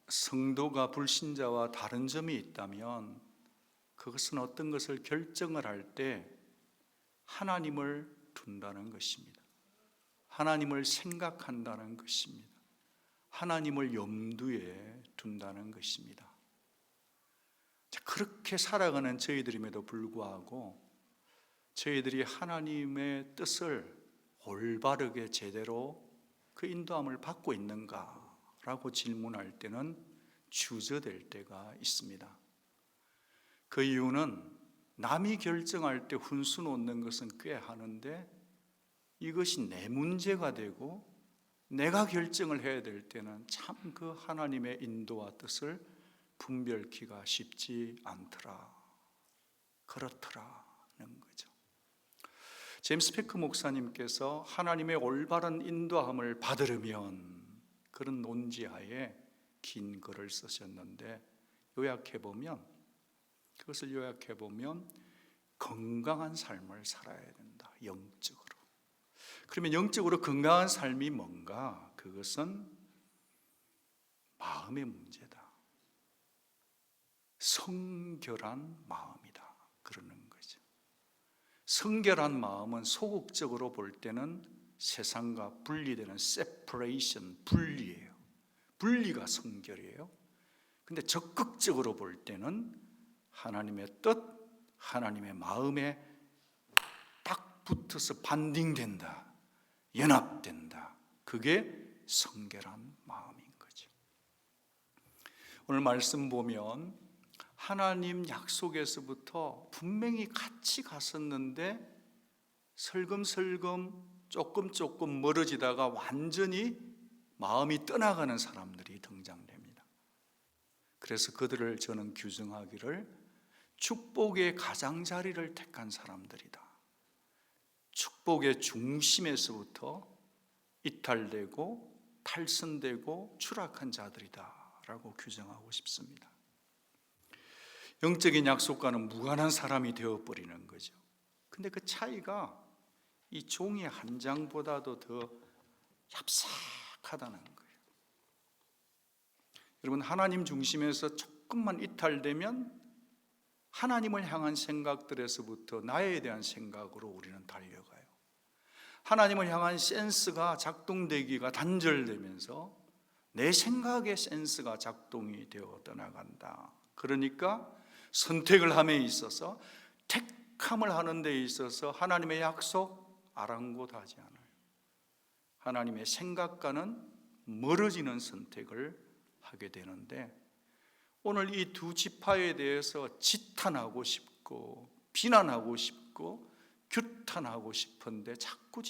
성도가 불신자와 다른 점이 있다면 그것은 어떤 것을 결정을 할 때 하나님을 둔다는 것입니다. 하나님을 생각한다는 것입니다. 하나님을 염두에 둔다는 것입니다. 그렇게 살아가는 저희들임에도 불구하고 저희들이 하나님의 뜻을 올바르게 제대로 그 인도함을 받고 있는가라고 질문할 때는 주저될 때가 있습니다. 그 이유는 남이 결정할 때 훈수 놓는 것은 꽤 하는데 이것이 내 문제가 되고 내가 결정을 해야 될 때는 참 그 하나님의 인도와 뜻을 분별키가 쉽지 않더라, 그렇더라는 거죠. 제임스 패크 목사님께서 하나님의 올바른 인도함을 받으려면 그런 논지하에 긴 글을 쓰셨는데 그것을 요약해보면 건강한 삶을 살아야 된다, 영적으로. 그러면 영적으로 건강한 삶이 뭔가? 그것은 마음의 문제다, 성결한 마음이다, 그러는 거죠. 성결한 마음은 소극적으로 볼 때는 세상과 분리되는 separation, 분리예요. 분리가 성결이에요. 근데 적극적으로 볼 때는 하나님의 뜻, 하나님의 마음에 딱 붙어서 반딩된다, 연합된다. 그게 성결한 마음인 거죠. 오늘 말씀 보면 하나님 약속에서부터 분명히 같이 갔었는데 슬금슬금 조금 멀어지다가 완전히 마음이 떠나가는 사람들이 등장됩니다. 그래서 그들을 저는 규정하기를 축복의 가장자리를 택한 사람들이다, 축복의 중심에서부터 이탈되고 탈선되고 추락한 자들이다 라고 규정하고 싶습니다. 영적인 약속과는 무관한 사람이 되어버리는 거죠. 근데 그 차이가 이 종이 한 장보다도 더 얍삭하다는 거예요. 여러분, 하나님 중심에서 조금만 이탈되면 하나님을 향한 생각들에서부터 나에 대한 생각으로 우리는 달려가요. 하나님을 향한 센스가 작동되기가 단절되면서 내 생각의 센스가 작동이 되어 떠나간다. 그러니까 선택을 함에 있어서, 택함을 하는 데 있어서 하나님의 약속 아랑곳하지 않아요. 하나님의 생각과는 멀어지는 선택을 하게 되는데, 오늘 이 두 지파에 대해서 지탄하고 싶고 비난하고 싶고 규탄하고 싶은데 자꾸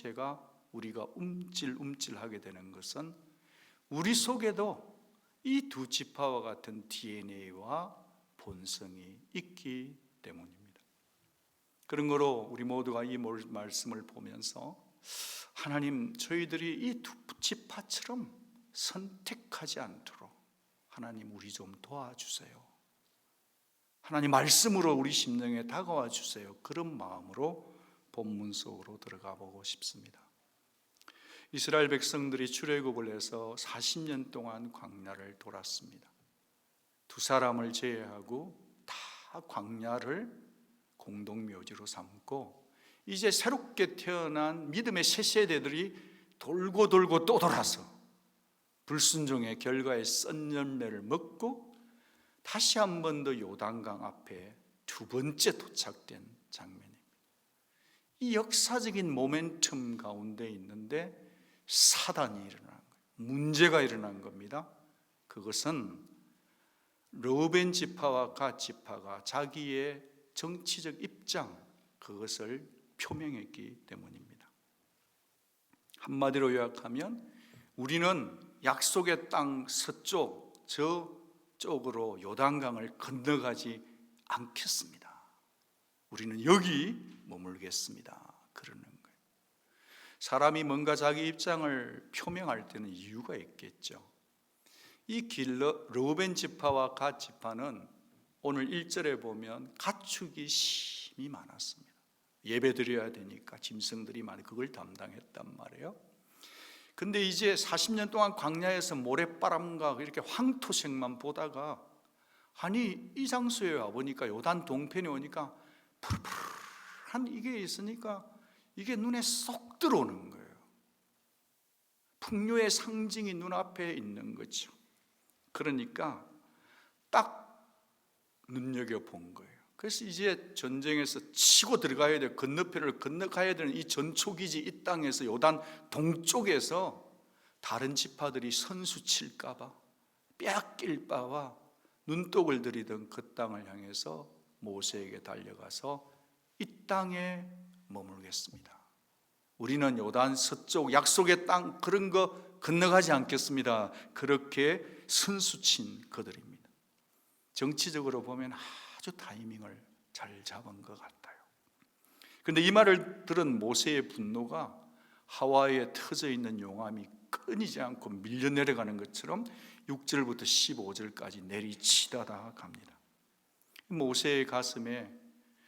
우리가 움찔움찔하게 되는 것은 우리 속에도 이 두 지파와 같은 DNA와 본성이 있기 때문입니다. 그런 거로 우리 모두가 이 말씀을 보면서 하나님, 저희들이 이 두 지파처럼 선택하지 않도록 하나님 우리 좀 도와주세요. 하나님 말씀으로 우리 심령에 다가와 주세요. 그런 마음으로 본문 속으로 들어가 보고 싶습니다. 이스라엘 백성들이 출애굽을 해서 40년 동안 광야를 돌았습니다. 두 사람을 제외하고 다 광야를 공동묘지로 삼고 이제 새롭게 태어난 믿음의 새 세대들이 돌고 또 돌아서 불순종의 결과의 썬 열매를 먹고 다시 한 번 더 요단강 앞에 두 번째 도착된 장면입니다. 이 역사적인 모멘텀 가운데 있는데 사단이 일어난 거예요. 문제가 일어난 겁니다. 그것은 르우벤 지파와 갓 지파가 자기의 정치적 입장, 그것을 표명했기 때문입니다. 한마디로 요약하면 우리는 약속의 땅 서쪽 저쪽으로 요단강을 건너가지 않겠습니다. 우리는 여기 머물겠습니다. 그러는 거예요. 사람이 뭔가 자기 입장을 표명할 때는 이유가 있겠죠. 이 르우벤 지파와 갓 지파는 오늘 1절에 보면 가축이 심히 많았습니다. 예배 드려야 되니까 짐승들이 많이 그걸 담당했단 말이에요. 근데 이제 40년 동안 광야에서 모래바람과 이렇게 황토색만 보다가 아니 이 장소에 와보니까 요단 동편에 오니까 푸르푸르한 이게 있으니까 이게 눈에 쏙 들어오는 거예요. 풍요의 상징이 눈앞에 있는 거죠. 그러니까 딱 눈여겨본 거예요. 그래서 이제 전쟁에서 치고 들어가야 돼, 건너편을 건너가야 되는 이 전초기지 이 땅에서 요단 동쪽에서 다른 지파들이 선수 칠까봐 빼앗길까봐 눈독을 들이던 그 땅을 향해서 모세에게 달려가서 이 땅에 머물겠습니다. 우리는 요단 서쪽 약속의 땅 그런 거 건너가지 않겠습니다. 그렇게 선수친 그들입니다. 정치적으로 보면 아주 타이밍을 잘 잡은 것 같아요. 그런데 이 말을 들은 모세의 분노가 하와이에 터져 있는 용암이 끊이지 않고 밀려 내려가는 것처럼 6절부터 15절까지 내리치다다 갑니다. 모세의 가슴에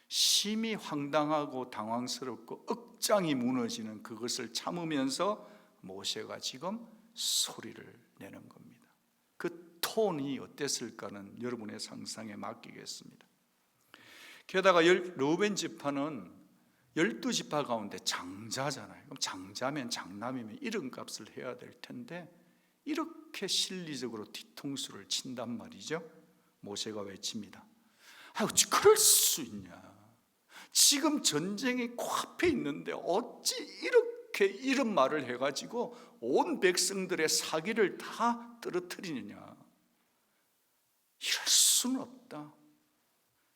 심히 황당하고 당황스럽고 억장이 무너지는 그것을 참으면서 모세가 지금 소리를 내는 겁니다. 그 톤이 어땠을까는 여러분의 상상에 맡기겠습니다. 게다가 르우벤 지파는 12지파 가운데 장자잖아요. 그럼 장자면 장남이면 이름값을 해야 될 텐데 이렇게 실리적으로 뒤통수를 친단 말이죠. 모세가 외칩니다. 어찌 그럴 수 있냐. 지금 전쟁이 코앞에 있는데 어찌 이렇게 이런 말을 해가지고 온 백성들의 사기를 다 떨어뜨리느냐. 이럴 수는 없다.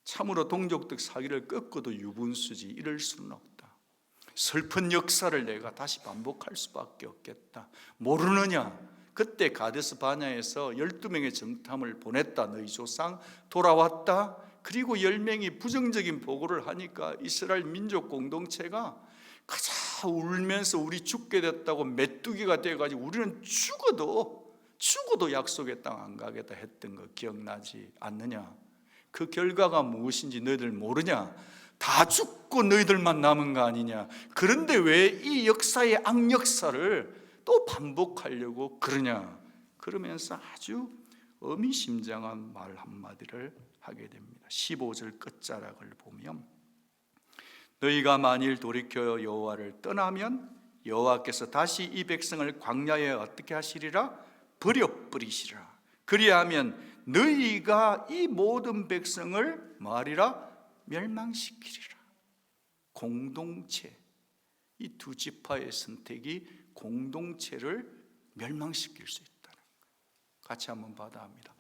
참으로 동족적 사기를 꺾어도 유분수지 이럴 수는 없다. 슬픈 역사를 내가 다시 반복할 수밖에 없겠다. 모르느냐? 그때 가데스 바냐에서 12명의 정탐을 보냈다. 너희 조상 돌아왔다. 그리고 10명이 부정적인 보고를 하니까 이스라엘 민족 공동체가 가자 울면서 우리 죽게 됐다고 메뚜기가 돼가지고 우리는 죽어도 약속의 땅 안 가겠다 했던 거 기억나지 않느냐? 그 결과가 무엇인지 너희들 모르냐? 다 죽고 너희들만 남은 거 아니냐? 그런데 왜 이 역사의 악역사를 또 반복하려고 그러냐? 그러면서 아주 의미심장한 말 한마디를 하게 됩니다. 15절 끝자락을 보면 너희가 만일 돌이켜 여호와를 떠나면 여호와께서 다시 이 백성을 광야에 어떻게 하시리라? 버려버리시라. 그리하면 너희가 이 모든 백성을 말이라 멸망시키리라. 공동체, 이 두 지파의 선택이 공동체를 멸망시킬 수 있다는 거예요. 같이 한번 받아 합니다.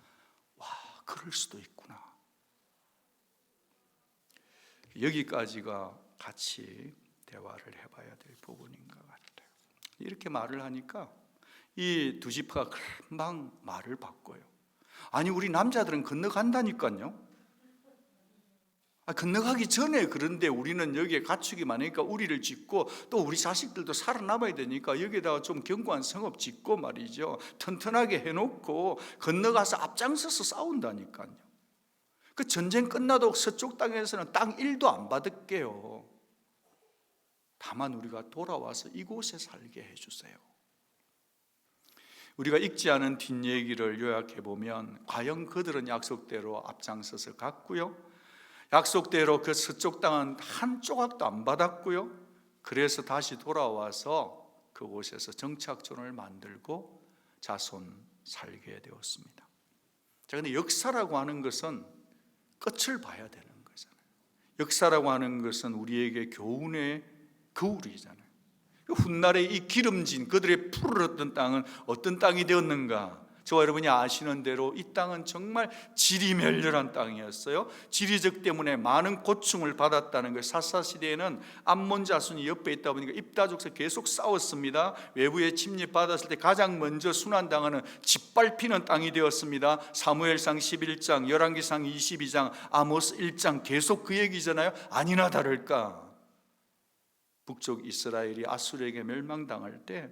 와, 그럴 수도 있구나. 여기까지가 같이 대화를 해봐야 될 부분인 것 같아요. 이렇게 말을 하니까 이 두 지파가 금방 말을 바꿔요. 아니 우리 남자들은 건너간다니까요. 건너가기 전에 그런데 우리는 여기에 가축이 많으니까 우리를 짓고 또 우리 자식들도 살아남아야 되니까 여기에다가 좀 견고한 성읍 짓고 말이죠. 튼튼하게 해놓고 건너가서 앞장서서 싸운다니까요. 그 전쟁 끝나도 서쪽 땅에서는 땅 1도 안 받을게요. 다만 우리가 돌아와서 이곳에 살게 해주세요. 우리가 읽지 않은 뒷얘기를 요약해보면 과연 그들은 약속대로 앞장서서 갔고요, 약속대로 그 서쪽 땅은 한 조각도 안 받았고요, 그래서 다시 돌아와서 그곳에서 정착촌을 만들고 자손 살게 되었습니다. 자, 근데 역사라고 하는 것은 끝을 봐야 되는 거잖아요. 역사라고 하는 것은 우리에게 교훈의 거울이잖아요. 훗날에 이 기름진 그들의 푸르렀던 땅은 어떤 땅이 되었는가? 저와 여러분이 아시는 대로 이 땅은 정말 지리멸렬한 땅이었어요. 지리적 때문에 많은 고충을 받았다는 거예요. 사사시대에는 암몬 자손이 옆에 있다 보니까 입다족서 계속 싸웠습니다. 외부에 침입받았을 때 가장 먼저 순환당하는 짓밟히는 땅이 되었습니다. 사무엘상 11장, 열왕기상 22장, 아모스 1장 계속 그 얘기잖아요. 아니나 다를까 북쪽 이스라엘이 아수르에게 멸망당할 때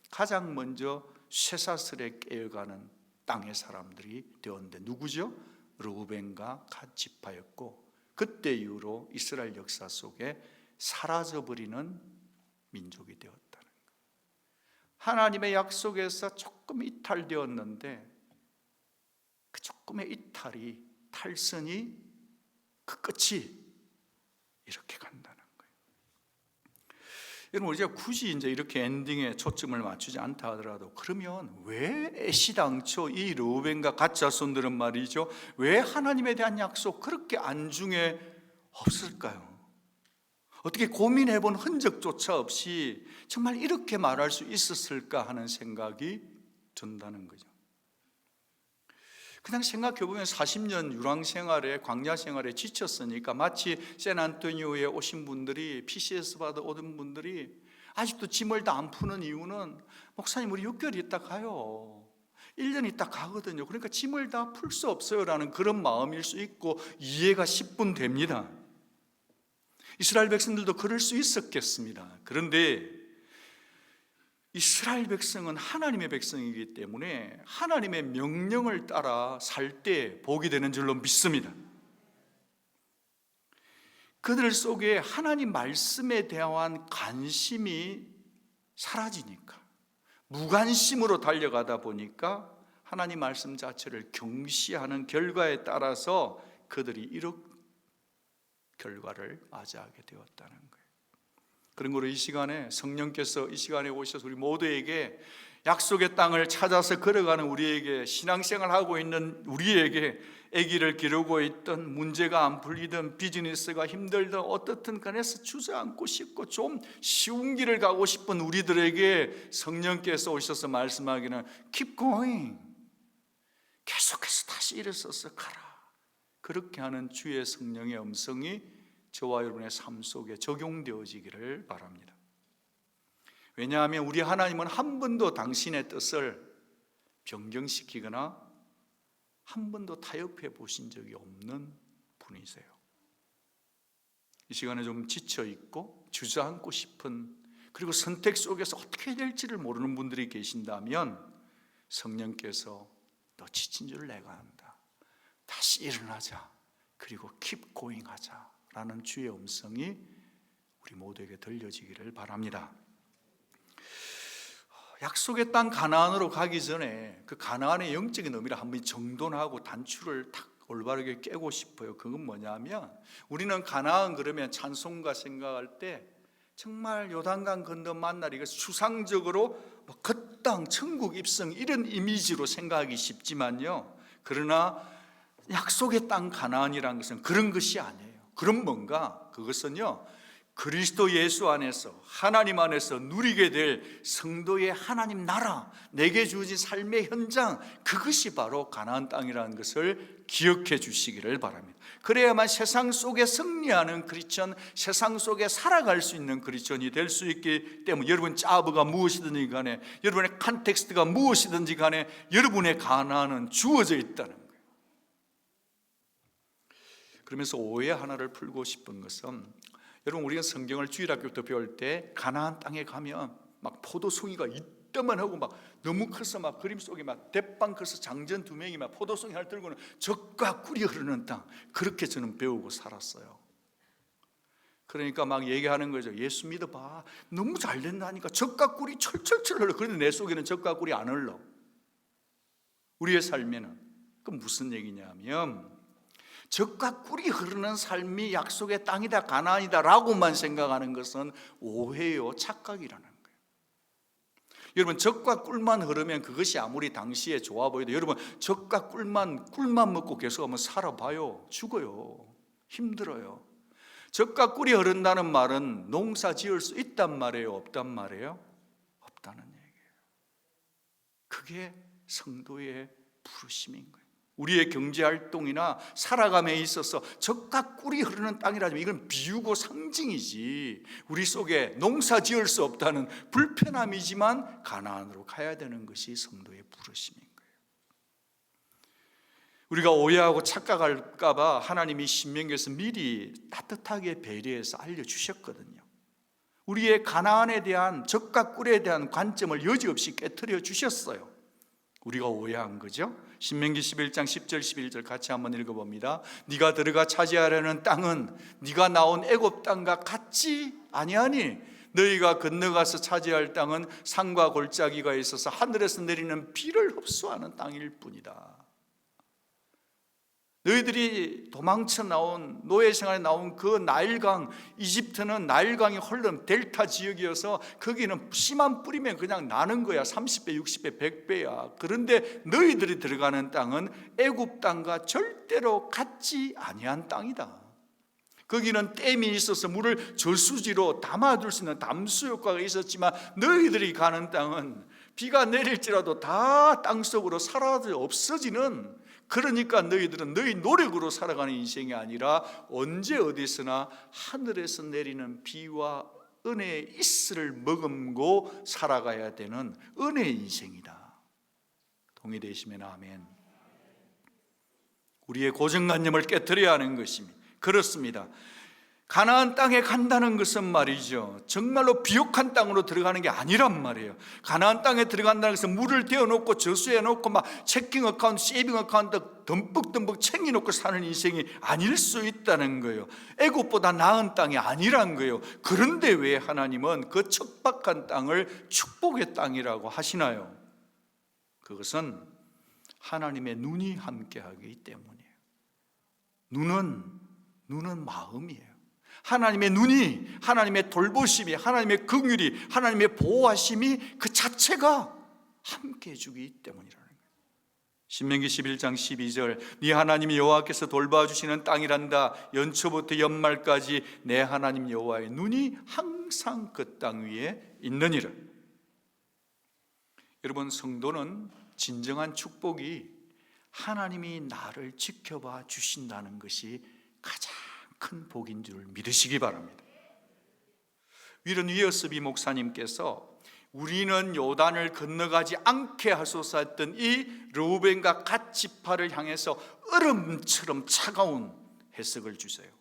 가장 먼저 쇠사슬에 깨어가는 땅의 사람들이 되었는데 누구죠? 르우벤과 갓 지파였고, 그때 이후로 이스라엘 역사 속에 사라져버리는 민족이 되었다는 거예요. 하나님의 약속에서 조금 이탈되었는데 그 조금의 이탈이, 탈선이 그 끝이 이렇게 간다는 거예요. 여러분, 우리가 굳이 이제 이렇게 엔딩에 초점을 맞추지 않다 하더라도, 그러면 왜 애시당초 이 르우벤과 갓 자손들은 말이죠, 왜 하나님에 대한 약속 그렇게 안중에 없을까요? 어떻게 고민해 본 흔적조차 없이 정말 이렇게 말할 수 있었을까 하는 생각이 든다는 거죠. 그냥 생각해 보면 40년 유랑 생활에, 광야 생활에 지쳤으니까 마치 샌안토니오에 오신 분들이, PCS 받아 오던 분들이 아직도 짐을 다 안 푸는 이유는, 목사님 우리 6개월 있다 가요, 1년 있다 가거든요, 그러니까 짐을 다 풀 수 없어요 라는 그런 마음일 수 있고 이해가 10분 됩니다. 이스라엘 백성들도 그럴 수 있었겠습니다. 그런데 이스라엘 백성은 하나님의 백성이기 때문에 하나님의 명령을 따라 살 때 복이 되는 줄로 믿습니다. 그들 속에 하나님 말씀에 대한 관심이 사라지니까, 무관심으로 달려가다 보니까 하나님 말씀 자체를 경시하는 결과에 따라서 그들이 이런 결과를 맞이하게 되었다는 거예요. 그런 거로 이 시간에 성령께서 이 시간에 오셔서 우리 모두에게, 약속의 땅을 찾아서 걸어가는 우리에게, 신앙생활하고 있는 우리에게, 아기를 기르고 있던, 문제가 안 풀리던, 비즈니스가 힘들던, 어떻든 간에서 주저앉고 싶고 좀 쉬운 길을 가고 싶은 우리들에게 성령께서 오셔서 말씀하기는 Keep going, 계속해서 다시 일어서서 가라. 그렇게 하는 주의 성령의 음성이 저와 여러분의 삶 속에 적용되어지기를 바랍니다. 왜냐하면 우리 하나님은 한 번도 당신의 뜻을 변경시키거나 한 번도 타협해 보신 적이 없는 분이세요. 이 시간에 좀 지쳐있고 주저앉고 싶은, 그리고 선택 속에서 어떻게 해야 될지를 모르는 분들이 계신다면 성령께서 너 지친 줄 내가 안다, 다시 일어나자, 그리고 keep going 하자 라는 주의 음성이 우리 모두에게 들려지기를 바랍니다. 약속의 땅 가나안으로 가기 전에 그 가나안의 영적인 의미를 한번 정돈하고 단추를 탁 올바르게 깨고 싶어요. 그건 뭐냐면, 우리는 가나안 그러면 찬송가 생각할 때 정말 요단강 건너 만날, 이거 추상적으로 그 땅 천국 입성 이런 이미지로 생각하기 쉽지만요, 그러나 약속의 땅 가나안이라는 것은 그런 것이 아니에요. 그럼 뭔가, 그것은요 그리스도 예수 안에서, 하나님 안에서 누리게 될 성도의 하나님 나라, 내게 주어진 삶의 현장, 그것이 바로 가나안 땅이라는 것을 기억해 주시기를 바랍니다. 그래야만 세상 속에 승리하는 크리스천, 세상 속에 살아갈 수 있는 크리스천이 될 수 있기 때문에, 여러분 짜브가 무엇이든지 간에, 여러분의 컨텍스트가 무엇이든지 간에 여러분의 가나안은 주어져 있다는 거예요. 그러면서 오해 하나를 풀고 싶은 것은, 여러분 우리가 성경을 주일학교부터 배울 때 가나안 땅에 가면 막 포도송이가 이때만 하고 막 너무 커서 막 그림 속에 막 대빵 커서 장전 2명이 막 포도송이 하나 들고는 젖과 꿀이 흐르는 땅, 그렇게 저는 배우고 살았어요. 그러니까 막 얘기하는 거죠. 예수 믿어봐, 너무 잘 된다니까, 젖과 꿀이 철철철 흘러. 그런데 내 속에는 젖과 꿀이 안 흘러, 우리의 삶에는. 그 무슨 얘기냐면, 젖과 꿀이 흐르는 삶이 약속의 땅이다, 가나안이다 라고만 생각하는 것은 오해요, 착각이라는 거예요. 여러분, 젖과 꿀만 흐르면 그것이 아무리 당시에 좋아 보여도, 여러분 젖과 꿀만 먹고 계속 한번 살아봐요. 죽어요, 힘들어요. 젖과 꿀이 흐른다는 말은 농사 지을 수 있단 말이에요, 없단 말이에요? 없다는 얘기예요. 그게 성도의 부르심인 거예요. 우리의 경제활동이나 살아감에 있어서 젖과 꿀이 흐르는 땅이라면 이건 비유고 상징이지, 우리 속에 농사 지을 수 없다는 불편함이지만 가나안으로 가야 되는 것이 성도의 부르심인 거예요. 우리가 오해하고 착각할까 봐 하나님이 신명기에서 미리 따뜻하게 배려해서 알려주셨거든요. 우리의 가나안에 대한, 젖과 꿀에 대한 관점을 여지없이 깨트려 주셨어요. 우리가 오해한 거죠. 신명기 11장 10절 11절 같이 한번 읽어봅니다. 네가 들어가 차지하려는 땅은 네가 나온 애굽 땅과 같지 아니하니 너희가 건너가서 차지할 땅은 산과 골짜기가 있어서 하늘에서 내리는 비를 흡수하는 땅일 뿐이다. 너희들이 도망쳐 나온 노예 생활에 나온 그 나일강, 이집트는 나일강이 흐르는 델타 지역이어서 거기는 씨만 뿌리면 그냥 나는 거야. 30배, 60배, 100배야. 그런데 너희들이 들어가는 땅은 애굽 땅과 절대로 같지 아니한 땅이다. 거기는 댐이 있어서 물을 저수지로 담아둘 수 있는 담수 효과가 있었지만 너희들이 가는 땅은 비가 내릴지라도 다 땅속으로 사라져 없어지는, 그러니까 너희들은 너희 노력으로 살아가는 인생이 아니라 언제 어디서나 하늘에서 내리는 비와 은혜의 이슬을 머금고 살아가야 되는 은혜의 인생이다. 동의되시면 아멘. 우리의 고정관념을 깨트려야 하는 것입니다. 그렇습니다. 가나안 땅에 간다는 것은 말이죠, 정말로 비옥한 땅으로 들어가는 게 아니란 말이에요. 가나안 땅에 들어간다는 것은 물을 데워놓고 저수해놓고 막 체킹 어카운트, 세이빙 어카운트 듬뿍듬뿍 챙겨놓고 사는 인생이 아닐 수 있다는 거예요. 애굽보다 나은 땅이 아니란 거예요. 그런데 왜 하나님은 그 척박한 땅을 축복의 땅이라고 하시나요? 그것은 하나님의 눈이 함께하기 때문이에요. 눈은 마음이에요. 하나님의 눈이, 하나님의 돌보심이, 하나님의 긍휼이, 하나님의 보호하심이 그 자체가 함께 해주기 때문이라는 거예요. 신명기 11장 12절, 네 하나님 여호와께서 돌봐주시는 땅이란다. 연초부터 연말까지 내 하나님 여호와의 눈이 항상 그 땅 위에 있느니라. 여러분, 성도는 진정한 축복이 하나님이 나를 지켜봐 주신다는 것이 가장 큰 복인 줄 믿으시기 바랍니다. 위런 위어스비 목사님께서 우리는 요단을 건너가지 않게 하소서 했던 이 르우벤과 갓 지파를 향해서 얼음처럼 차가운 해석을 주세요.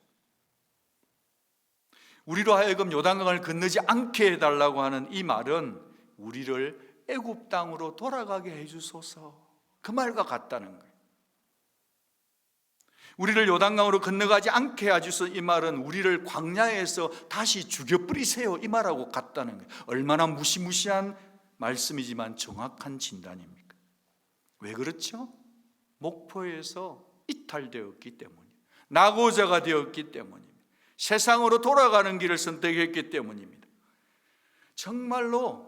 우리로 하여금 요단강을 건너지 않게 해달라고 하는 이 말은 우리를 애굽 땅으로 돌아가게 해주소서, 그 말과 같다는 거예요. 우리를 요단강으로 건너가지 않게 해주소서, 이 말은 우리를 광야에서 다시 죽여버리세요, 이 말하고 같다는 거예요. 얼마나 무시무시한 말씀이지만 정확한 진단입니까? 왜 그렇죠? 목포에서 이탈되었기 때문이에요. 낙오자가 되었기 때문입니다. 세상으로 돌아가는 길을 선택했기 때문입니다. 정말로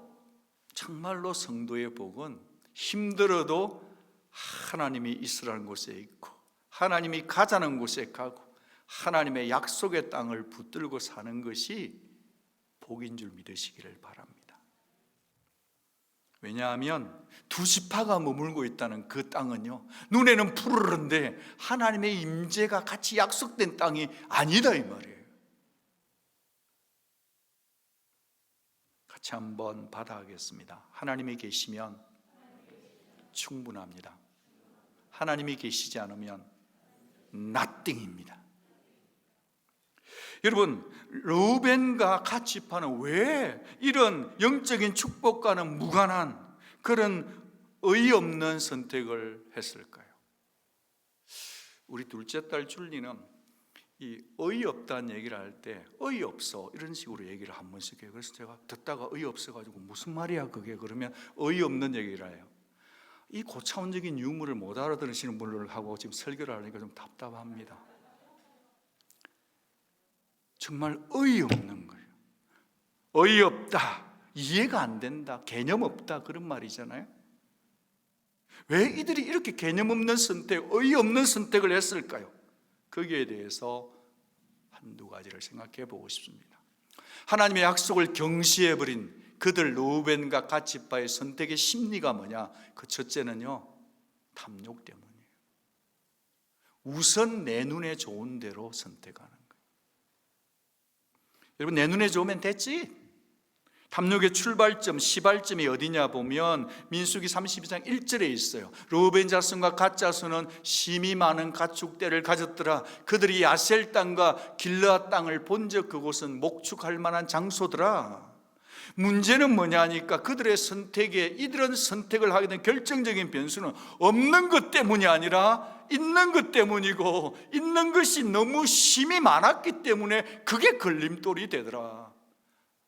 성도의 복은 힘들어도 하나님이 있으라는 곳에 있고, 하나님이 가자는 곳에 가고, 하나님의 약속의 땅을 붙들고 사는 것이 복인 줄 믿으시기를 바랍니다. 왜냐하면 두 지파가 머물고 있다는 그 땅은요, 눈에는 푸르른데 하나님의 임재가 같이 약속된 땅이 아니다, 이 말이에요. 같이 한번 받아가겠습니다. 하나님이 계시면 충분합니다. 하나님이 계시지 않으면 nothing입니다. 여러분, 르우벤과 갓 지파는 왜 이런 영적인 축복과는 무관한 그런 어이없는 선택을 했을까요? 우리 둘째 딸 줄리는 이 어이없다는 얘기를 할 때 어이없어 이런 식으로 얘기를 한 번씩 해요. 그래서 제가 듣다가 어이없어가지고 무슨 말이야 그게, 그러면 어이없는 얘기를 해요. 이 고차원적인 유머를 못 알아들으시는 분들하고 지금 설교를 하니까 좀 답답합니다. 정말 어이없는 거예요. 어이없다, 이해가 안 된다, 개념 없다, 그런 말이잖아요. 왜 이들이 이렇게 개념 없는 선택, 어이없는 선택을 했을까요? 거기에 대해서 한두 가지를 생각해 보고 싶습니다. 하나님의 약속을 경시해버린 그들 르우벤과 갓 지파의 선택의 심리가 뭐냐? 그 첫째는요, 탐욕 때문이에요. 우선 내 눈에 좋은 대로 선택하는 거예요. 여러분, 내 눈에 좋으면 됐지? 탐욕의 출발점, 시발점이 어디냐 보면 민수기 32장 1절에 있어요. 르우벤 자손과 갓 자손은 심이 많은 가축대를 가졌더라. 그들이 야셀 땅과 길르앗 땅을 본적 그곳은 목축할 만한 장소더라. 문제는 뭐냐니까 그들의 선택에, 이들은 선택을 하게 된 결정적인 변수는 없는 것 때문이 아니라 있는 것 때문이고, 있는 것이 너무 심이 많았기 때문에 그게 걸림돌이 되더라.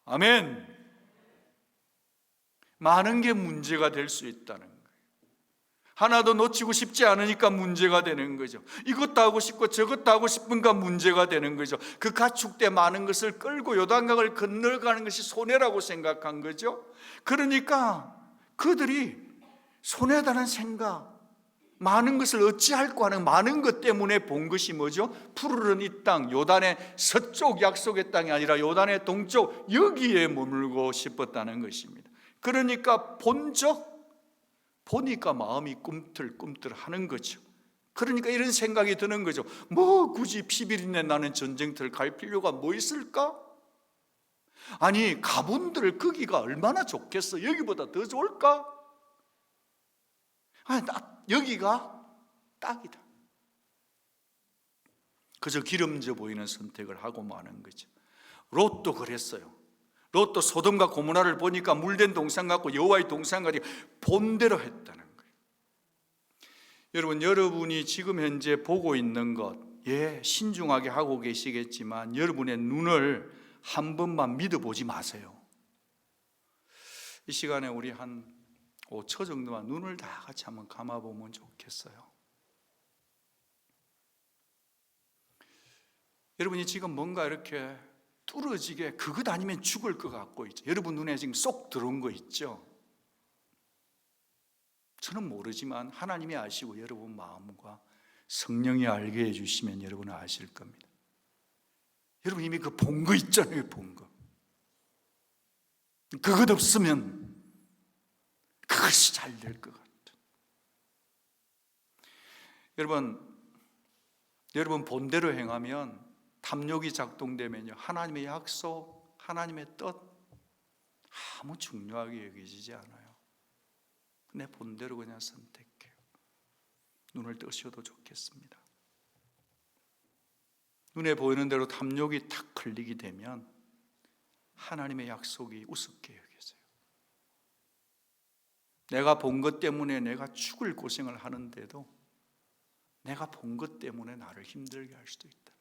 아멘. 많은 게 문제가 될 수 있다는 거예요. 하나도 놓치고 싶지 않으니까 문제가 되는 거죠. 이것도 하고 싶고 저것도 하고 싶은가 문제가 되는 거죠. 그 가축대 많은 것을 끌고 요단강을 건너가는 것이 손해라고 생각한 거죠. 그러니까 그들이 손해다는 생각, 많은 것을 어찌할까 하는 많은 것 때문에 본 것이 뭐죠? 푸르른 이 땅, 요단의 서쪽 약속의 땅이 아니라 요단의 동쪽, 여기에 머물고 싶었다는 것입니다. 그러니까 보니까 마음이 꿈틀꿈틀 하는 거죠. 그러니까 이런 생각이 드는 거죠. 뭐 굳이 피비린내 나는 전쟁터를 갈 필요가 뭐 있을까? 아니, 가본들 거기가 얼마나 좋겠어. 여기보다 더 좋을까? 아니, 여기가 딱이다. 그저 기름져 보이는 선택을 하고 마는 거죠. 롯도 그랬어요. 롯도 소돔과 고모라를 보니까 물된 동산 같고 여호와의 동산 같이 본대로 했다는 거예요. 여러분, 여러분이 지금 현재 보고 있는 것, 신중하게 하고 계시겠지만 여러분의 눈을 한 번만 믿어보지 마세요. 이 시간에 우리 한 5초 정도만 눈을 다 같이 한번 감아보면 좋겠어요. 여러분이 지금 뭔가 이렇게 뚫어지게 그것 아니면 죽을 것 같고 있죠. 여러분 눈에 지금 쏙 들어온 거 있죠. 저는 모르지만 하나님이 아시고 여러분 마음과 성령이 알게 해주시면 여러분은 아실 겁니다. 여러분 이미 그 본 거 있잖아요. 본 거. 그것 없으면 그것이 잘 될 것 같아요. 여러분 본대로 행하면 탐욕이 작동되면요, 하나님의 약속, 하나님의 뜻 아무 중요하게 여기지지 않아요. 내 본대로 그냥 선택해요. 눈을 뜨셔도 좋겠습니다. 눈에 보이는 대로 탐욕이 탁 걸리게 되면 하나님의 약속이 우습게 여겨져요. 내가 본 것 때문에 내가 죽을 고생을 하는데도 내가 본 것 때문에 나를 힘들게 할 수도 있다.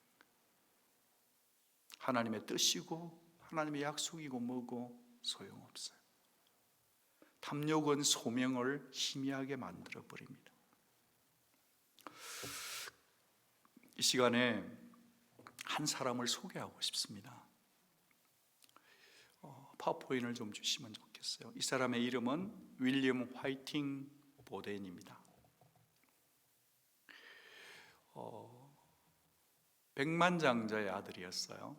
하나님의 뜻이고 하나님의 약속이고 뭐고 소용없어요. 탐욕은 소명을 희미하게 만들어 버립니다. 이 시간에 한 사람을 소개하고 싶습니다. 파워포인트를 좀 주시면 좋겠어요. 이 사람의 이름은 윌리엄 화이팅 보덴입니다. 백만장자의 아들이었어요.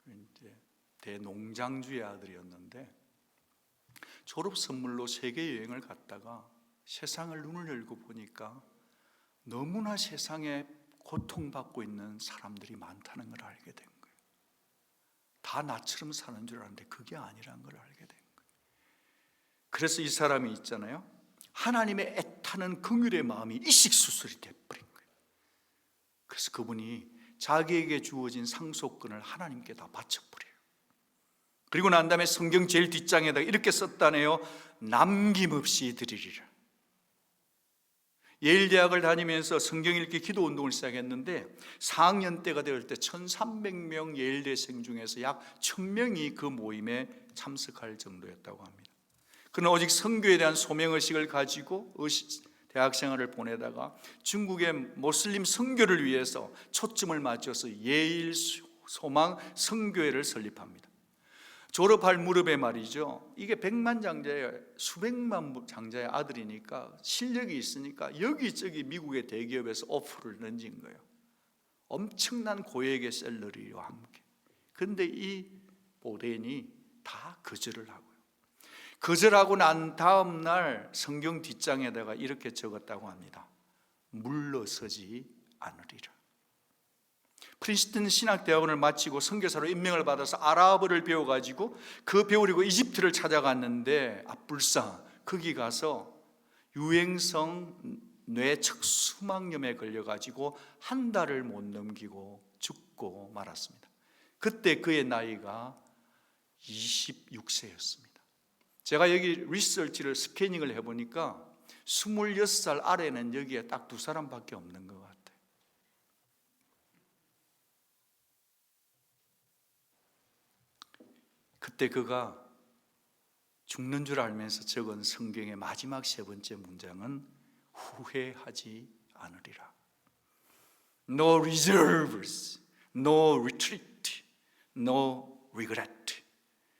이제 대농장주의 아들이었는데 졸업 선물로 세계 여행을 갔다가 세상을 눈을 열고 보니까 너무나 세상에 고통받고 있는 사람들이 많다는 걸 알게 된 거예요. 다 나처럼 사는 줄 알았는데 그게 아니라는 걸 알게 된 거예요. 그래서 이 사람이 있잖아요, 하나님의 애타는 긍휼의 마음이 이식수술이 돼버린 거예요. 그래서 그분이 자기에게 주어진 상속권을 하나님께 다 바쳐버려요. 그리고 난 다음에 성경 제일 뒷장에다가 이렇게 썼다네요. 남김없이 드리리라. 예일대학을 다니면서 성경 읽기 기도 운동을 시작했는데 4학년 때가 될 때 1300명 예일대생 중에서 약 1000명이 그 모임에 참석할 정도였다고 합니다. 그는 오직 선교에 대한 소명의식을 가지고 대학생활을 보내다가 중국의 모슬림 선교를 위해서 초점을 맞춰서 예일 소망 선교회를 설립합니다. 졸업할 무렵에 말이죠, 이게 백만장자의 수백만 장자의 아들이니까 실력이 있으니까 여기저기 미국의 대기업에서 오퍼를 던진 거예요. 엄청난 고액의 샐러리와 함께. 그런데 이 보덴이 다 거절을 하고요. 거절하고 난 다음 날 성경 뒷장에다가 이렇게 적었다고 합니다. 물러서지 않으리라. 프린스턴 신학대학원을 마치고 선교사로 임명을 받아서 아랍어를 배워가지고 그 배우려고 이집트를 찾아갔는데 불상 거기 가서 유행성 뇌척수막염에 걸려가지고 한 달을 못 넘기고 죽고 말았습니다. 그때 그의 나이가 26세였습니다. 제가 여기 리서치를 스캐닝을 해보니까 26살 아래는 여기에 딱 2사람밖에 없는 것 같아요. 그때 그가 죽는 줄 알면서 적은 성경의 마지막 세 번째 문장은 후회하지 않으리라. No reserves, no retreat, no regret.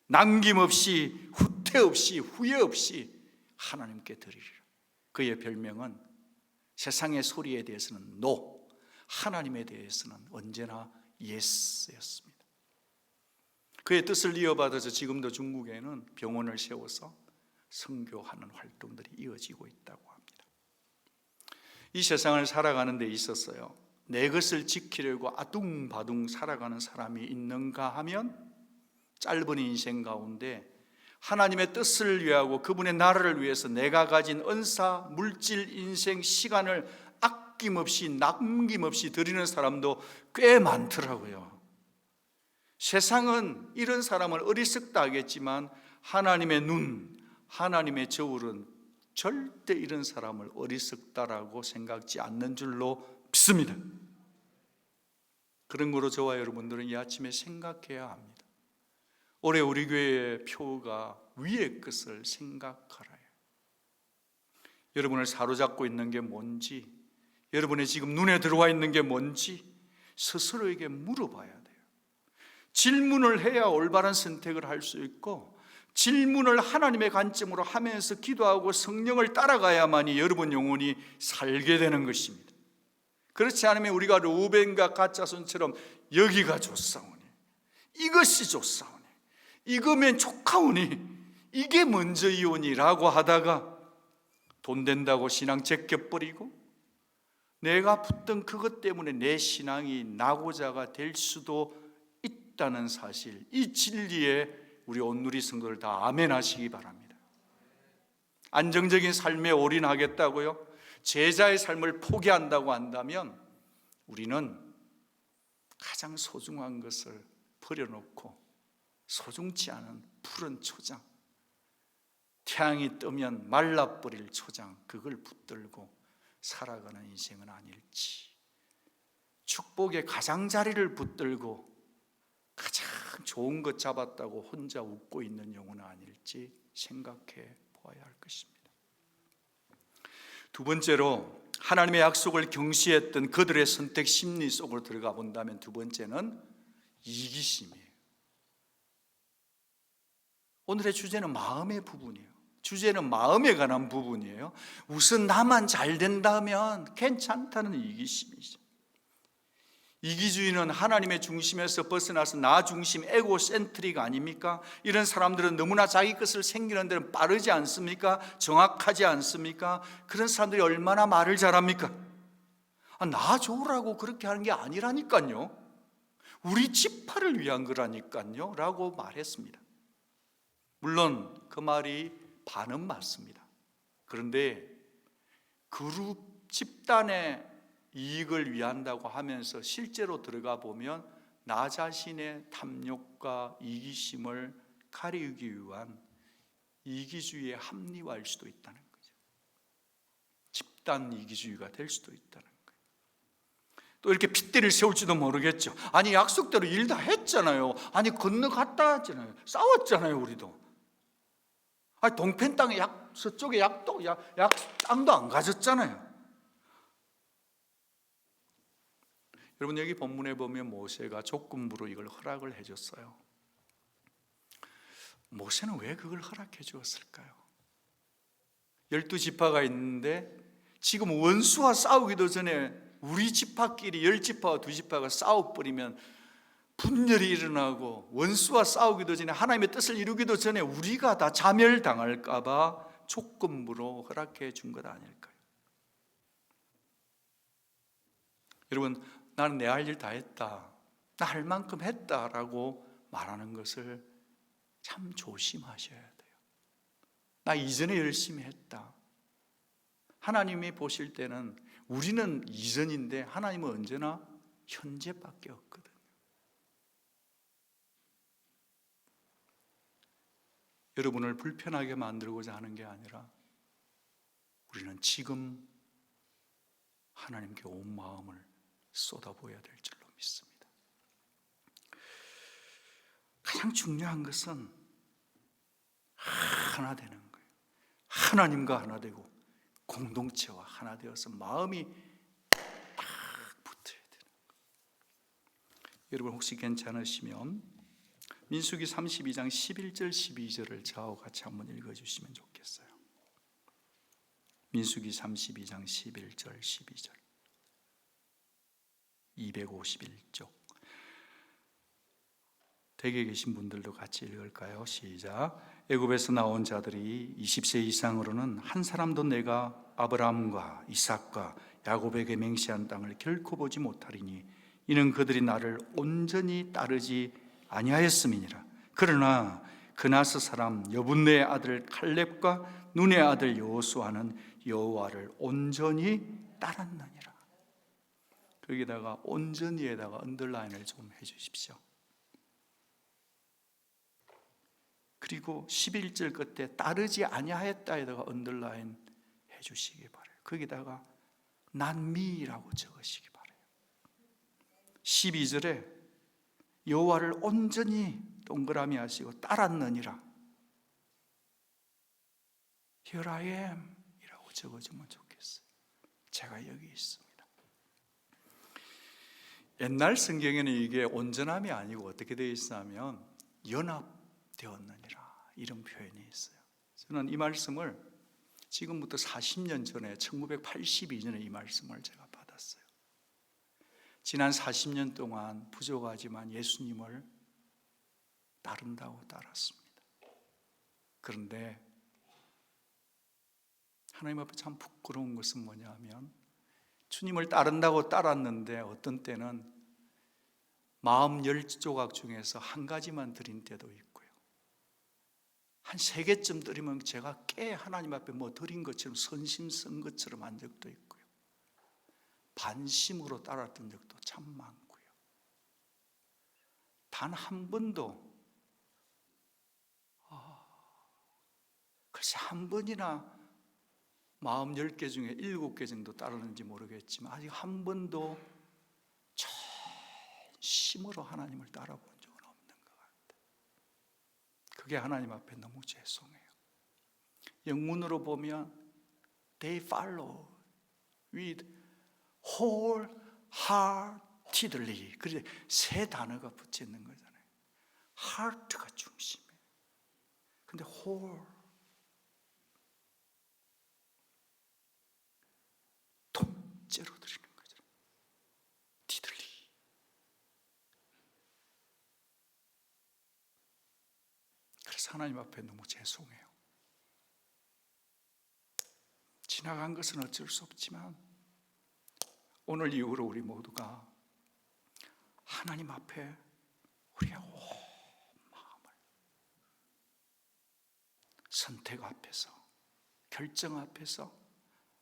남김없이, 후퇴 없이, 후회 없이 하나님께 드리리라. 그의 별명은 세상의 소리에 대해서는 No, 하나님에 대해서는 언제나 Yes였습니다. 그의 뜻을 이어받아서 지금도 중국에는 병원을 세워서 선교하는 활동들이 이어지고 있다고 합니다. 이 세상을 살아가는 데 있었어요, 내 것을 지키려고 아둥바둥 살아가는 사람이 있는가 하면 짧은 인생 가운데 하나님의 뜻을 위하고 그분의 나라를 위해서 내가 가진 은사, 물질, 인생, 시간을 아낌없이 남김없이 드리는 사람도 꽤 많더라고요. 세상은 이런 사람을 어리석다 하겠지만 하나님의 눈, 하나님의 저울은 절대 이런 사람을 어리석다라고 생각지 않는 줄로 믿습니다. 그런 거로 저와 여러분들은 이 아침에 생각해야 합니다. 올해 우리 교회의 표가 위의 것을 생각하라요. 여러분을 사로잡고 있는 게 뭔지, 여러분의 지금 눈에 들어와 있는 게 뭔지 스스로에게 물어봐야 돼요. 질문을 해야 올바른 선택을 할 수 있고, 질문을 하나님의 관점으로 하면서 기도하고 성령을 따라가야만이 여러분 영혼이 살게 되는 것입니다. 그렇지 않으면 우리가 르우벤과 갓자손처럼 여기가 좋사오니, 이것이 좋사오니, 이거면 족하오니, 이게 먼저이오니라고 하다가 돈 된다고 신앙 제껴버리고 내가 붙든 그것 때문에 내 신앙이 낙오자가 될 수도 있다는 사실, 이 진리에 우리 온누리 성도들 다 아멘 하시기 바랍니다. 안정적인 삶에 올인하겠다고요? 제자의 삶을 포기한다고 한다면 우리는 가장 소중한 것을 버려놓고 소중치 않은 푸른 초장, 태양이 뜨면 말라버릴 초장, 그걸 붙들고 살아가는 인생은 아닐지, 축복의 가장자리를 붙들고 가장 좋은 것 잡았다고 혼자 웃고 있는 영혼은 아닐지 생각해 보아야 할 것입니다. 두 번째로 하나님의 약속을 경시했던 그들의 선택 심리 속으로 들어가 본다면 두 번째는 이기심이에요. 오늘의 주제는 마음의 부분이에요. 주제는 마음에 관한 부분이에요. 우선 나만 잘 된다면 괜찮다는 이기심이죠. 이기주의는 하나님의 중심에서 벗어나서 나 중심, 에고센트릭 아닙니까? 이런 사람들은 너무나 자기 것을 챙기는 데는 빠르지 않습니까? 정확하지 않습니까? 그런 사람들이 얼마나 말을 잘합니까? 나 좋으라고 그렇게 하는 게 아니라니까요, 우리 지파를 위한 거라니까요 라고 말했습니다. 물론 그 말이 반은 맞습니다. 그런데 그룹 집단의 이익을 위한다고 하면서 실제로 들어가 보면 나 자신의 탐욕과 이기심을 가리기 위한 이기주의에 합리화할 수도 있다는 거죠. 집단 이기주의가 될 수도 있다는 거예요. 또 이렇게 핏대를 세울지도 모르겠죠. 아니 약속대로 일 다 했잖아요. 아니 건너갔다 했잖아요. 싸웠잖아요 우리도. 아니 동편 땅에 서쪽에 약 땅도 안 가졌잖아요. 여러분 여기 본문에 보면 모세가 조건부로 이걸 허락을 해줬어요. 모세는 왜 그걸 허락해 주었을까요? 12지파가 있는데 지금 원수와 싸우기도 전에 우리 지파끼리 10지파와 2지파가 싸워버리면 분열이 일어나고 원수와 싸우기도 전에 하나님의 뜻을 이루기도 전에 우리가 다 자멸당할까 봐 조건부로 허락해 준 것 아닐까요? 여러분 나는 내 할 일 다 했다, 나 할 만큼 했다라고 말하는 것을 참 조심하셔야 돼요. 나 이전에 열심히 했다. 하나님이 보실 때는 우리는 이전인데 하나님은 언제나 현재밖에 없거든요. 여러분을 불편하게 만들고자 하는 게 아니라 우리는 지금 하나님께 온 마음을 쏟아부어야 될 줄로 믿습니다. 가장 중요한 것은 하나 되는 거예요. 하나님과 하나 되고 공동체와 하나 되어서 마음이 딱 붙어야 되는 거예요. 여러분 혹시 괜찮으시면 민수기 32장 11절 12절을 저하고 같이 한번 읽어주시면 좋겠어요. 민수기 32장 11절 12절 251쪽 댁에 계신 분들도 같이 읽을까요? 시작. 애굽에서 나온 자들이 20세 이상으로는 한 사람도 내가 아브라함과 이삭과 야곱에게 맹세한 땅을 결코 보지 못하리니 이는 그들이 나를 온전히 따르지 아니하였음이니라. 그러나 그나스 사람 여분네의 아들 칼렙과 눈의 아들 여호수아는 여호와를 온전히 따랐느니라. 거기다가 온전히에다가 언더라인을 좀 해주십시오. 그리고 11절 끝에 따르지 아니하였다에다가 언더라인 해주시기 바라요. 거기다가 난미라고 적으시기 바라요. 12절에 여호와를 온전히 동그라미 하시고 따랐느니라. Here I am 이라고 적어주면 좋겠어요. 제가 여기 있습니다. 옛날 성경에는 이게 온전함이 아니고 어떻게 되어 있냐면 연합되었느니라 이런 표현이 있어요. 저는 이 말씀을 지금부터 40년 전에 1982년에 이 말씀을 제가 받았어요. 지난 40년 동안 부족하지만 예수님을 따른다고 따랐습니다. 그런데 하나님 앞에 참 부끄러운 것은 뭐냐면 주님을 따른다고 따랐는데 어떤 때는 마음 10조각 중에서 한 가지만 드린 때도 있고요. 한 3개쯤 드리면 제가 꽤 하나님 앞에 뭐 드린 것처럼 선심 쓴 것처럼 한 적도 있고요. 반심으로 따랐던 적도 참 많고요. 단 한 번도 글쎄 한 번이나 마음 10개 중에 7개 정도 따르는지 모르겠지만 아직 한 번도 전심으로 하나님을 따라본 적은 없는 것 같아요. 그게 하나님 앞에 너무 죄송해요. 영문으로 보면 They follow with wholeheartedly. 그래서 3 단어가 붙여 있는 거잖아요. heart가 중심이에요. 근데 whole 통째로 드리는 거죠. 디들리. 그래서 하나님 앞에 너무 죄송해요. 지나간 것은 어쩔 수 없지만 오늘 이후로 우리 모두가 하나님 앞에 우리의 온 마음을 선택 앞에서 결정 앞에서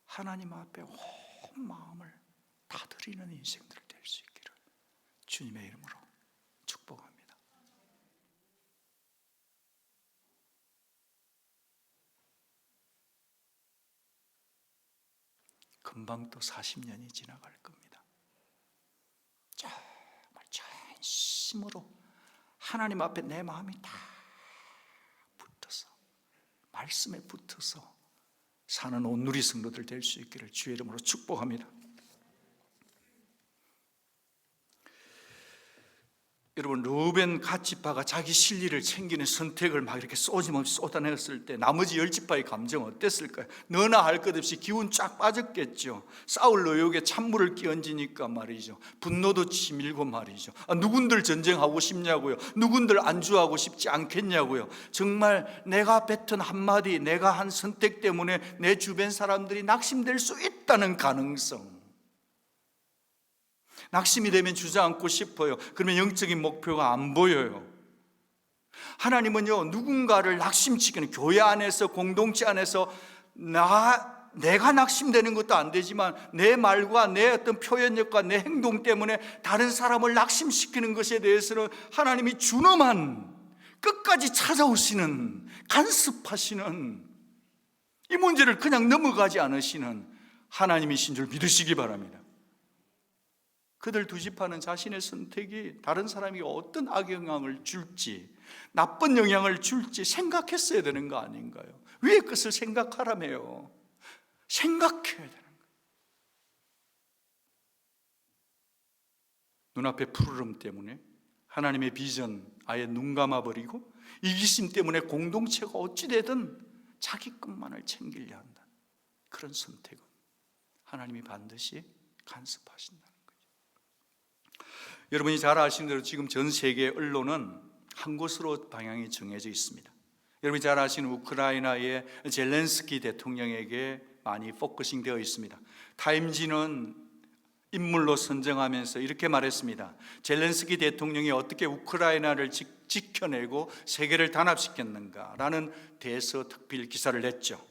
하나님 앞에 온 마음을 다 드리는 인생들 될 수 있기를 주님의 이름으로 축복합니다. 금방 또 40년이 지나갈 겁니다. 정말 전심으로 하나님 앞에 내 마음이 다 붙어서 말씀에 붙어서 사는 온누리 성도들 될 수 있기를 주의 이름으로 축복합니다. 여러분 르우벤 갓지파가 자기 실리를 챙기는 선택을 막 이렇게 쏟임없이 쏟아냈을 때 나머지 10지파의 감정은 어땠을까요? 너나 할 것 없이 기운 쫙 빠졌겠죠. 사울 노역에 찬물을 끼얹으니까 말이죠. 분노도 치밀고 말이죠. 누군들 전쟁하고 싶냐고요. 누군들 안주하고 싶지 않겠냐고요. 정말 내가 뱉은 한마디, 내가 한 선택 때문에 내 주변 사람들이 낙심될 수 있다는 가능성. 낙심이 되면 주저앉고 싶어요. 그러면 영적인 목표가 안 보여요. 하나님은요 누군가를 낙심시키는 교회 안에서 공동체 안에서 내가 낙심되는 것도 안 되지만 내 말과 내 어떤 표현력과 내 행동 때문에 다른 사람을 낙심시키는 것에 대해서는 하나님이 준엄한 끝까지 찾아오시는 간섭하시는 이 문제를 그냥 넘어가지 않으시는 하나님이신 줄 믿으시기 바랍니다. 그들 두 지파는 자신의 선택이 다른 사람에게 어떤 악영향을 줄지, 나쁜 영향을 줄지 생각했어야 되는 거 아닌가요? 위의 것을 생각하라며요. 생각해야 되는 거예요. 눈앞에 푸르름 때문에 하나님의 비전 아예 눈 감아버리고 이기심 때문에 공동체가 어찌되든 자기 것만을 챙기려 한다. 그런 선택은 하나님이 반드시 간섭하신다는 거죠. 여러분이 잘 아시는 대로 지금 전 세계 언론은 한 곳으로 방향이 정해져 있습니다. 여러분이 잘 아시는 우크라이나의 젤렌스키 대통령에게 많이 포커싱 되어 있습니다. 타임지는 인물로 선정하면서 이렇게 말했습니다. 젤렌스키 대통령이 어떻게 우크라이나를 지켜내고 세계를 단합시켰는가라는 대서 특필 기사를 냈죠.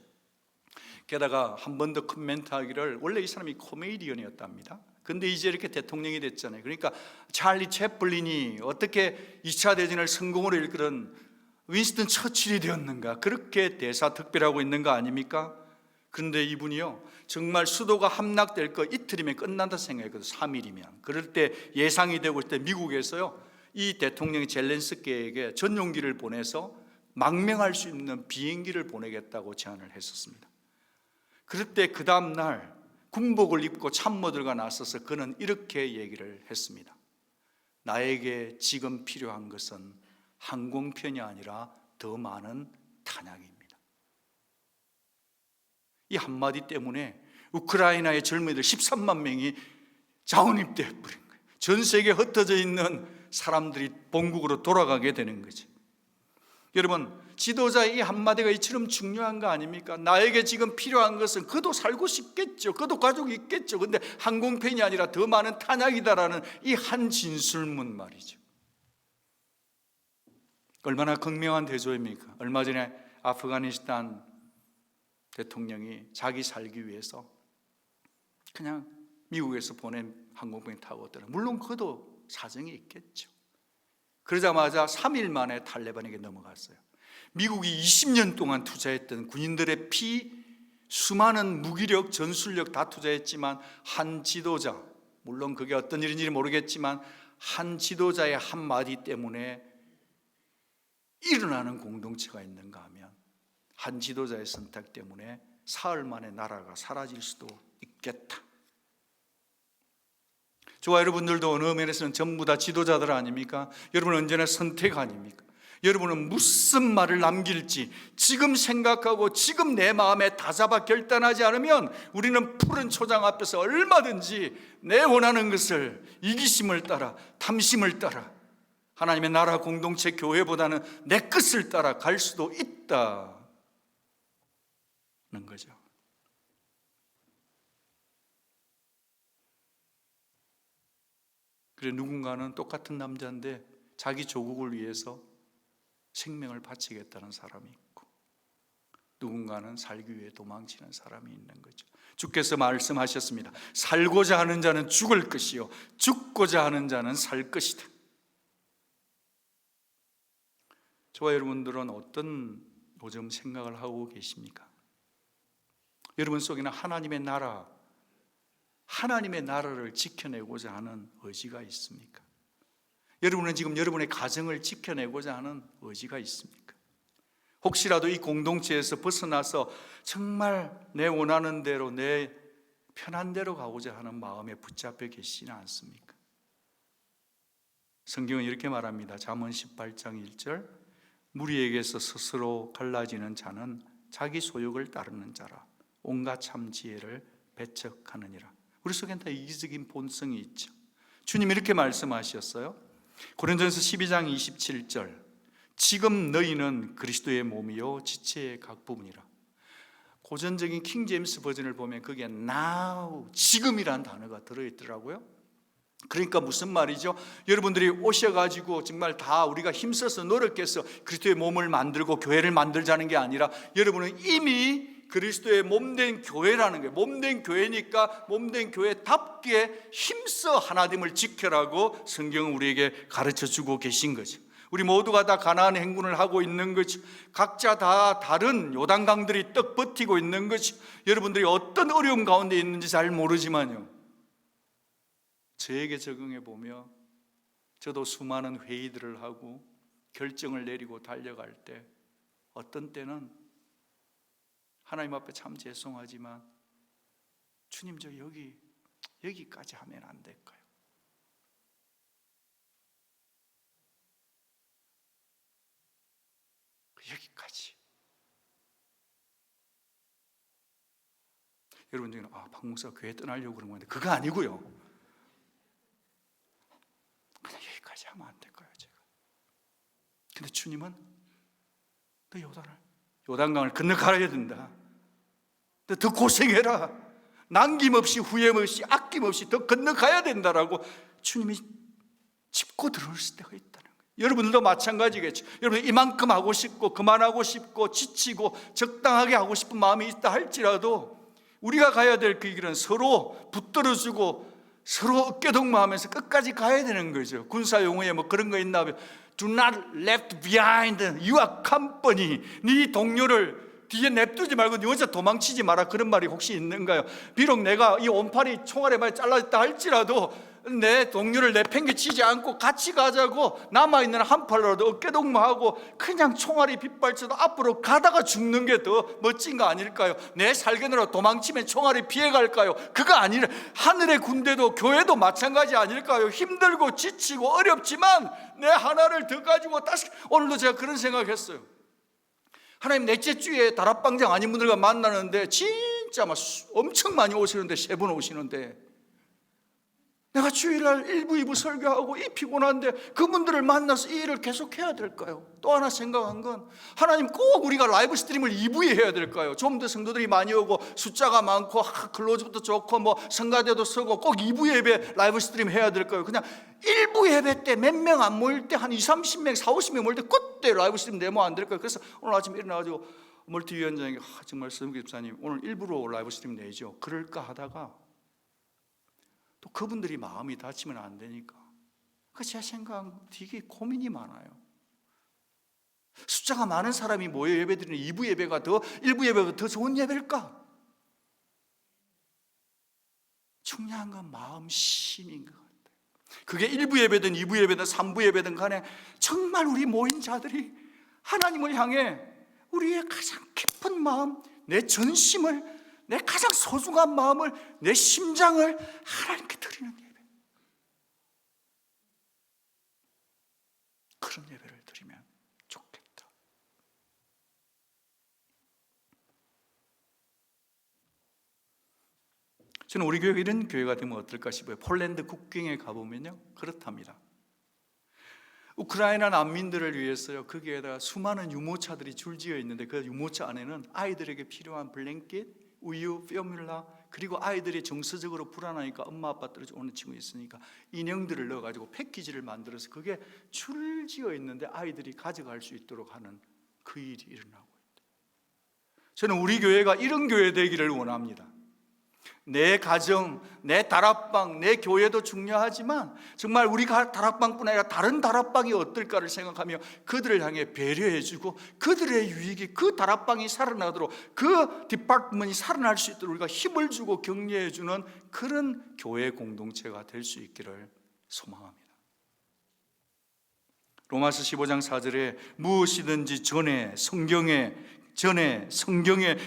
게다가 한 번 더 코멘트하기를, 원래 이 사람이 코미디언이었답니다. 근데 이제 이렇게 대통령이 됐잖아요. 그러니까 찰리 채플린이 어떻게 2차 대전을 성공으로 이끌은 윈스턴 처칠이 되었는가, 그렇게 대사 특별하고 있는 거 아닙니까? 그런데 이분이요, 정말 수도가 함락될 거 이틀이면 끝난다 생각했거든요. 3일이면. 그럴 때 예상이 되고 있을 때 미국에서요, 이 대통령이 젤렌스키에게 전용기를 보내서 망명할 수 있는 비행기를 보내겠다고 제안을 했었습니다. 그럴 때 그 다음 날 군복을 입고 참모들과 나서서 그는 이렇게 얘기를 했습니다. 나에게 지금 필요한 것은 항공편이 아니라 더 많은 탄약입니다. 이 한마디 때문에 우크라이나의 젊은이들 13만 명이 자원입돼 버린 거예요. 전 세계에 흩어져 있는 사람들이 본국으로 돌아가게 되는 거죠. 여러분, 지도자의 이 한마디가 이처럼 중요한 거 아닙니까? 나에게 지금 필요한 것은, 그도 살고 싶겠죠, 그도 가족이 있겠죠, 근데 항공편이 아니라 더 많은 탄약이다라는 이 한 진술문 말이죠. 얼마나 극명한 대조입니까? 얼마 전에 아프가니스탄 대통령이 자기 살기 위해서 그냥 미국에서 보낸 항공편 타고 왔더라. 물론 그도 사정이 있겠죠. 그러자마자 3일 만에 탈레반에게 넘어갔어요. 미국이 20년 동안 투자했던 군인들의 피, 수많은 무기력, 전술력 다 투자했지만 한 지도자, 물론 그게 어떤 일인지 모르겠지만 한 지도자의 한마디 때문에 일어나는 공동체가 있는가 하면 한 지도자의 선택 때문에 사흘 만에 나라가 사라질 수도 있겠다. 저와 여러분들도 어느 면에서는 전부 다 지도자들 아닙니까? 여러분은 언제나 선택 아닙니까? 여러분은 무슨 말을 남길지 지금 생각하고 지금 내 마음에 다잡아 결단하지 않으면 우리는 푸른 초장 앞에서 얼마든지 내 원하는 것을 이기심을 따라, 탐심을 따라, 하나님의 나라 공동체 교회보다는 내 것을 따라 갈 수도 있다는 거죠. 그래, 누군가는 똑같은 남자인데 자기 조국을 위해서 생명을 바치겠다는 사람이 있고, 누군가는 살기 위해 도망치는 사람이 있는 거죠. 주께서 말씀하셨습니다. 살고자 하는 자는 죽을 것이요 죽고자 하는 자는 살 것이다. 저와 여러분들은 어떤 요즘 생각을 하고 계십니까? 여러분 속에는 하나님의 나라를 지켜내고자 하는 의지가 있습니까? 여러분은 지금 여러분의 가정을 지켜내고자 하는 의지가 있습니까? 혹시라도 이 공동체에서 벗어나서 정말 내 원하는 대로, 내 편한 대로 가고자 하는 마음에 붙잡혀 계시지는 않습니까? 성경은 이렇게 말합니다. 잠언 18장 1절, 무리에게서 스스로 갈라지는 자는 자기 소욕을 따르는 자라. 온갖 참 지혜를 배척하느니라. 우리 속엔 다 이기적인 본성이 있죠. 주님 이렇게 말씀하셨어요. 고린도전서 12장 27절, 지금 너희는 그리스도의 몸이요 지체의 각 부분이라. 고전적인 킹제임스 버전을 보면 그게 now, 지금이라는 단어가 들어있더라고요. 그러니까 무슨 말이죠? 여러분들이 오셔가지고 정말 다 우리가 힘써서 노력해서 그리스도의 몸을 만들고 교회를 만들자는 게 아니라, 여러분은 이미 그리스도의 몸된 교회라는 거예요. 몸된 교회니까 몸된 교회답게 힘써 하나님을 지켜라고 성경은 우리에게 가르쳐주고 계신 거죠. 우리 모두가 다 가나안 행군을 하고 있는 거죠. 각자 다 다른 요단강들이 떡 버티고 있는 거죠. 여러분들이 어떤 어려움 가운데 있는지 잘 모르지만요, 저에게 적용해 보며 저도 수많은 회의들을 하고 결정을 내리고 달려갈 때 어떤 때는 하나님 앞에 참 죄송하지만 주님 저 여기까지 하면 안 될까요? 여기까지. 여러분 중에는 박 목사가 교회 떠나려고 그런 건데 그거 아니고요. 그냥 여기까지 하면 안 될까요, 제가? 근데 주님은 너 요단강을 건너가야 된다. 너 더 고생해라. 남김없이 후회없이 아낌없이 더 건너가야 된다라고 주님이 짚고 들어올 때가 있다는 거예요. 여러분들도 마찬가지겠죠. 여러분 이만큼 하고 싶고 그만하고 싶고 지치고 적당하게 하고 싶은 마음이 있다 할지라도 우리가 가야 될 그 길은 서로 붙들어주고 서로 어깨동무하면서 끝까지 가야 되는 거죠. 군사 용어에 뭐 그런 거 있나 하면 Do not left behind your company. 네 동료를 뒤에 냅두지 말고 네 혼자 도망치지 마라. 그런 말이 혹시 있는가요? 비록 내가 이 온팔이 총알에 많이 잘라졌다 할지라도 내 동료를 내팽개치지 않고 같이 가자고 남아있는 한 팔로라도 어깨동무하고 그냥 총알이 빗발쳐도 앞으로 가다가 죽는 게 더 멋진 거 아닐까요? 내 살견으로 도망치면 총알이 피해갈까요? 그거 아니라 하늘의 군대도 교회도 마찬가지 아닐까요? 힘들고 지치고 어렵지만 내 하나를 더 가지고 다시 오늘도 제가 그런 생각했어요. 하나님 넷째 주에 다락방장 아닌 분들과 만나는데 진짜 막 엄청 많이 오시는데 3번 오시는데 내가 주일날 1부 2부 설교하고 이 피곤한데 그분들을 만나서 이 일을 계속해야 될까요? 또 하나 생각한 건 하나님 꼭 우리가 라이브 스트림을 2부에 해야 될까요? 좀 더 성도들이 많이 오고 숫자가 많고 클로즈부터 좋고 뭐 성가대도 서고 꼭 2부 예배 라이브 스트림 해야 될까요? 그냥 1부 예배 때 몇 명 안 모일 때 한 20, 30명, 40, 50명 모일 때 그때 라이브 스트림 내면 안 될까요? 그래서 오늘 아침에 일어나가지고 멀티위원장에게 정말 서영기 집사님 오늘 일부러 라이브 스트림 내죠. 그럴까 하다가 또 그분들이 마음이 다치면 안 되니까 제 생각 되게 고민이 많아요. 숫자가 많은 사람이 모여 예배드리는 2부 예배가 더 1부 예배보다 더 좋은 예배일까? 중요한 건 마음심인 것 같아요. 그게 1부 예배든 2부 예배든 3부 예배든 간에 정말 우리 모인 자들이 하나님을 향해 우리의 가장 깊은 마음, 내 전심을, 내 가장 소중한 마음을, 내 심장을 하나님께 드리는 예배, 그런 예배를 드리면 좋겠다. 저는 우리 교회가 이런 교회가 되면 어떨까 싶어요. 폴란드 국경에 가보면요 그렇답니다. 우크라이나 난민들을 위해서요 거기에다가 수많은 유모차들이 줄지어 있는데 그 유모차 안에는 아이들에게 필요한 블랭켓, 우유, 포뮬라, 그리고 아이들이 정서적으로 불안하니까 엄마 아빠 떨어져 오는 친구 있으니까 인형들을 넣어가지고 패키지를 만들어서 그게 줄지어 있는데 아이들이 가져갈 수 있도록 하는 그 일이 일어나고 있다. 저는 우리 교회가 이런 교회 되기를 원합니다. 내 가정, 내 다락방, 내 교회도 중요하지만 정말 우리 다락방뿐 아니라 다른 다락방이 어떨까를 생각하며 그들을 향해 배려해주고 그들의 유익이 그 다락방이 살아나도록 그 디파트먼이 살아날 수 있도록 우리가 힘을 주고 격려해주는 그런 교회 공동체가 될 수 있기를 소망합니다. 로마서 15장 4절에 무엇이든지 전에 성경에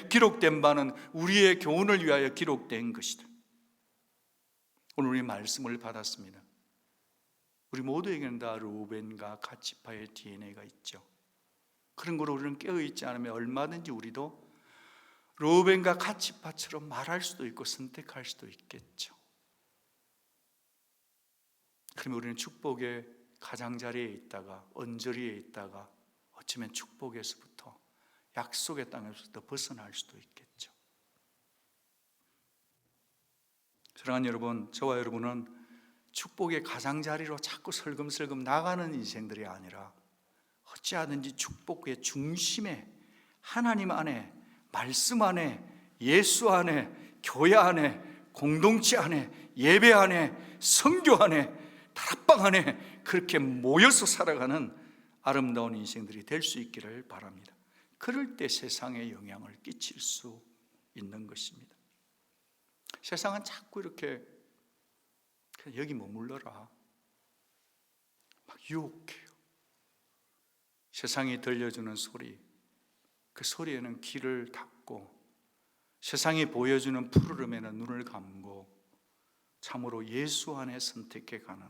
기록된 바는 우리의 교훈을 위하여 기록된 것이다. 오늘 우리 말씀을 받았습니다. 우리 모두에게는 다 르우벤과 갓지파의 DNA가 있죠. 그런 걸 우리는 깨어있지 않으면 얼마든지 우리도 르우벤과 갓지파처럼 말할 수도 있고 선택할 수도 있겠죠. 그러면 우리는 축복의 가장자리에 있다가 언저리에 있다가 어쩌면 축복에서부터 약속의 땅에서부터 벗어날 수도 있겠죠. 사랑하는 여러분, 저와 여러분은 축복의 가장자리로 자꾸 설금설금 나가는 인생들이 아니라 어찌하든지 축복의 중심에 하나님 안에, 말씀 안에, 예수 안에, 교회 안에, 공동체 안에, 예배 안에, 선교 안에, 다락방 안에 그렇게 모여서 살아가는 아름다운 인생들이 될 수 있기를 바랍니다. 그럴 때 세상에 영향을 끼칠 수 있는 것입니다. 세상은 자꾸 이렇게 그냥 여기 머물러라. 막 유혹해요. 세상이 들려주는 소리, 그 소리에는 귀를 닫고 세상이 보여주는 푸르름에는 눈을 감고 참으로 예수 안에 선택해가는,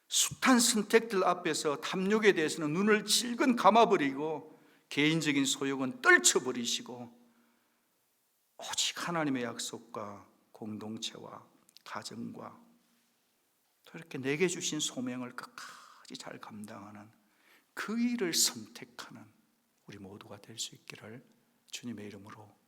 숱한 선택들 앞에서 탐욕에 대해서는 눈을 질끈 감아버리고 개인적인 소욕은 떨쳐버리시고 오직 하나님의 약속과 공동체와 가정과 또 이렇게 내게 주신 소명을 끝까지 잘 감당하는 그 일을 선택하는 우리 모두가 될 수 있기를 주님의 이름으로